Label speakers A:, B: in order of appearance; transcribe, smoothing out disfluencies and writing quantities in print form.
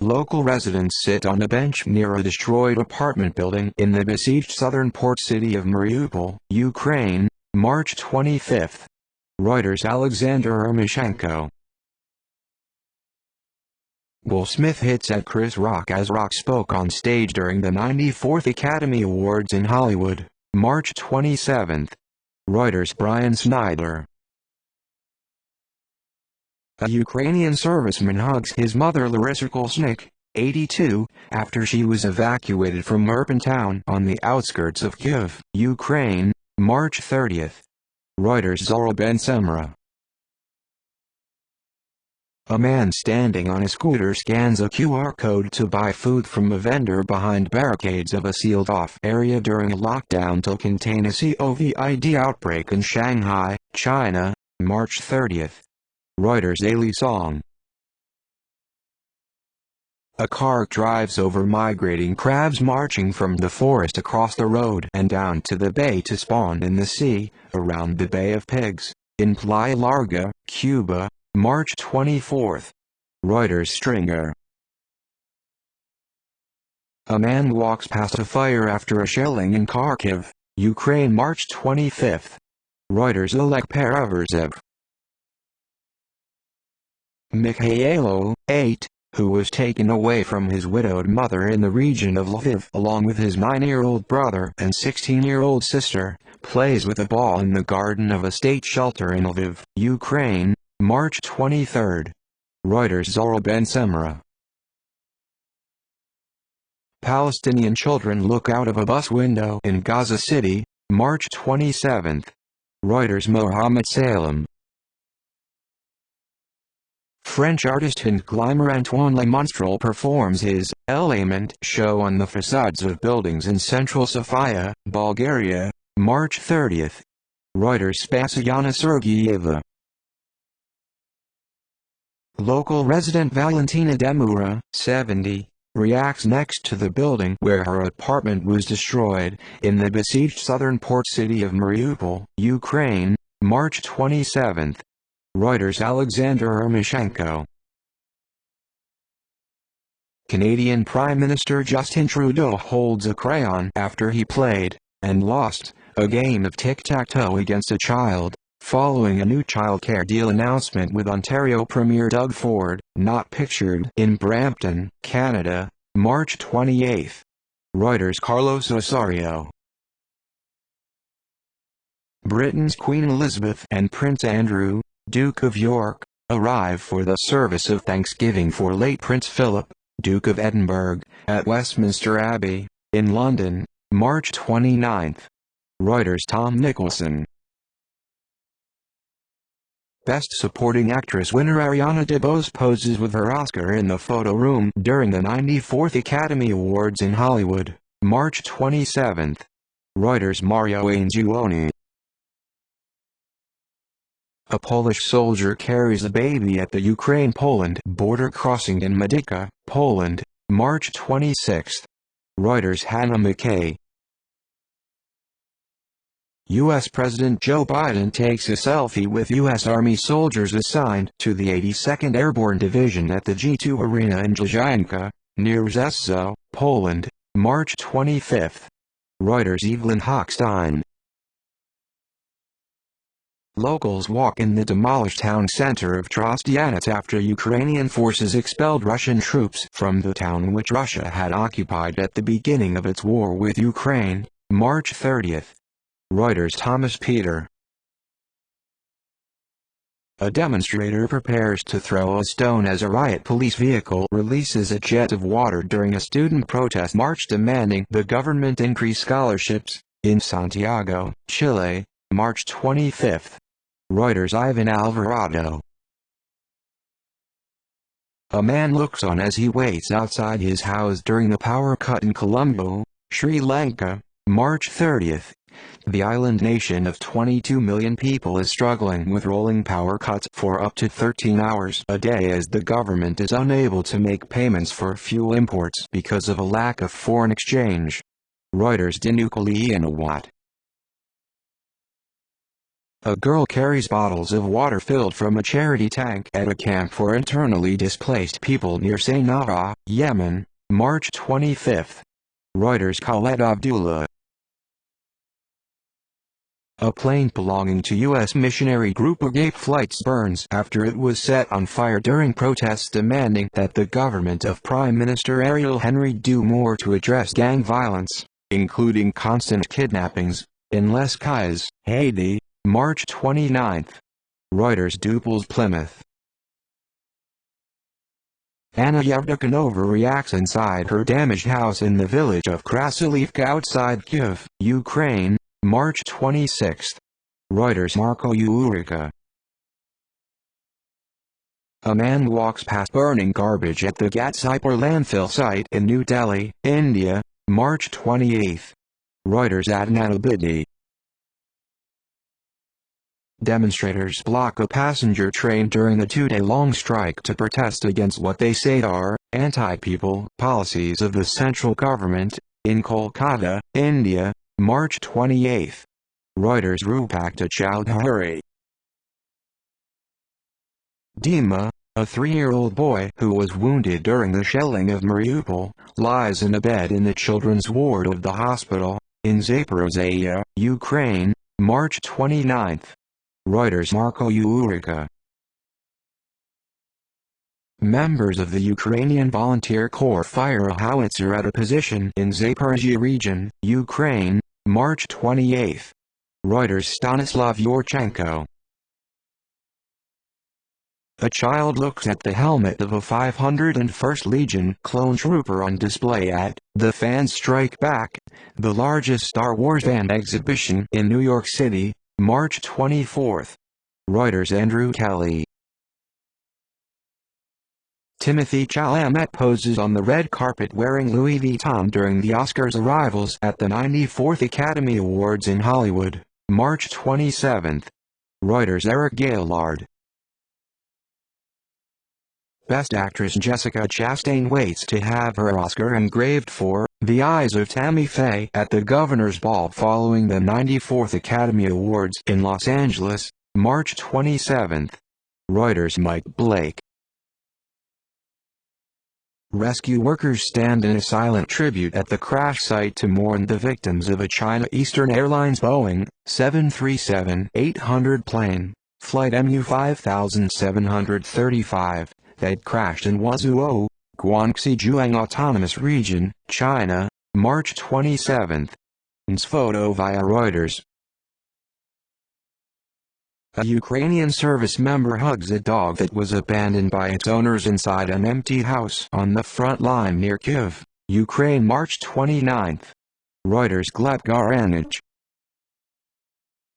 A: Local residents sit on a bench near a destroyed apartment building in the besieged southern port city of Mariupol, Ukraine, March 25. Reuters. Alexander Ermoshenko. Will Smith hits at Chris Rock as Rock spoke on stage during the 94th Academy Awards in Hollywood, March 27. Reuters. Brian Snyder. A Ukrainian serviceman hugs his mother Larissa Kolesnik, 82, after she was evacuated from Irpin town on the outskirts of Kyiv, Ukraine, March 30. Reuters. Zora Ben-Semra. A man standing on a scooter scans a QR code to buy food from a vendor behind barricades of a sealed-off area during a lockdown to contain a COVID outbreak in Shanghai, China, March 30. Reuters. Ailey Song. A car drives over migrating crabs marching from the forest across the road and down to the bay to spawn in the sea, around the Bay of Pigs, in Playa Larga, Cuba, March 24. Reuters. Stringer. A man walks past a fire after a shelling in Kharkiv, Ukraine, March 25. Reuters. Oleg Pereverzev. Mikhailo, 8, who was taken away from his widowed mother in the region of Lviv along with his 9-year-old brother and 16-year-old sister, plays with a ball in the garden of a state shelter in Lviv, Ukraine, March 23. Reuters. Zora Ben-Semra. Palestinian children look out of a bus window in Gaza City, March 27. Reuters. Mohammed Salem. French artist and climber Antoine Le Monstral performs his Element show on the facades of buildings in central Sofia, Bulgaria, March 30. Reuters. Spasiana Sergeyeva. Local resident Valentina Demura, 70, reacts next to the building where her apartment was destroyed, in the besieged southern port city of Mariupol, Ukraine, March 27. Reuters. Alexander Ermoshenko. Canadian Prime Minister Justin Trudeau holds a crayon after he played, and lost, a game of tic-tac-toe against a child, following a new childcare deal announcement with Ontario Premier Doug Ford, not pictured in Brampton, Canada, March 28. Reuters. Carlos Osorio. Britain's Queen Elizabeth and Prince Andrew, Duke of York, arrive for the service of Thanksgiving for late Prince Philip, Duke of Edinburgh, at Westminster Abbey, in London, March 29. Reuters. Tom Nicholson. Best Supporting Actress winner Ariana DeBose poses with her Oscar in the photo room during the 94th Academy Awards in Hollywood, March 27. Reuters. Mario Angiolini. A Polish soldier carries a baby at the Ukraine-Poland border crossing in Medyka, Poland, March 26. Reuters. Hannah McKay. U.S. President Joe Biden takes a selfie with U.S. Army soldiers assigned to the 82nd Airborne Division at the G2 Arena in Jajanka, near Rzeszów, Poland, March 25. Reuters. Evelyn Hochstein. Locals walk in the demolished town center of Trostyanets after Ukrainian forces expelled Russian troops from the town which Russia had occupied at the beginning of its war with Ukraine, March 30. Reuters. Thomas Peter. A demonstrator prepares to throw a stone as a riot police vehicle releases a jet of water during a student protest march demanding the government increase scholarships, in Santiago, Chile, March 25. Reuters. Ivan Alvarado. A man looks on as he waits outside his house during the power cut in Colombo, Sri Lanka, March 30. The island nation of 22 million people is struggling with rolling power cuts for up to 13 hours a day as the government is unable to make payments for fuel imports because of a lack of foreign exchange. Reuters. Dinukali Inawat. A girl carries bottles of water filled from a charity tank at a camp for internally displaced people near Sana'a, Yemen, March 25. Reuters. Khaled Abdullah. A plane belonging to U.S. missionary group Agape Flights burns after it was set on fire during protests demanding that the government of Prime Minister Ariel Henry do more to address gang violence, including constant kidnappings, in Les Cayes, Haiti, March 29. Reuters. Duples. Plymouth. Anna Yevdokimova reacts inside her damaged house in the village of Krasilivka outside Kyiv, Ukraine, March 26. Reuters. Marko Urica. A man walks past burning garbage at the Gatsipur landfill site in New Delhi, India, March 28. Reuters. Adnan Abidi. Demonstrators block a passenger train during a two-day-long strike to protest against what they say are anti-people policies of the central government, in Kolkata, India, March 28. Reuters. Rupakta Chowdhury. Dima, a 3-year-old boy who was wounded during the shelling of Mariupol, lies in a bed in the children's ward of the hospital, in Zaporizhzhia, Ukraine, March 29. Reuters. Marko Urica. Members of the Ukrainian Volunteer Corps fire a howitzer at a position in Zaporizhzhia region, Ukraine, March 28. Reuters. Stanislav Yurchenko. A child looks at the helmet of a 501st Legion clone trooper on display at The Fans Strike Back, the largest Star Wars fan exhibition in New York City, March 24. Reuters. Andrew Kelly. Timothée Chalamet poses on the red carpet wearing Louis Vuitton during the Oscars' arrivals at the 94th Academy Awards in Hollywood, March 27. Reuters. Eric Gaillard. Best Actress Jessica Chastain waits to have her Oscar engraved for The Eyes of Tammy Faye at the Governor's Ball following the 94th Academy Awards in Los Angeles, March 27. Reuters. Mike Blake. Rescue workers stand in a silent tribute at the crash site to mourn the victims of a China Eastern Airlines Boeing 737-800 plane, flight MU 5735, that crashed in Huazhuo, Guangxi Zhuang Autonomous Region, China, March 27. Photo via Reuters. A Ukrainian service member hugs a dog that was abandoned by its owners inside an empty house on the front line near Kyiv, Ukraine, March 29. Reuters. Gleb Garanich.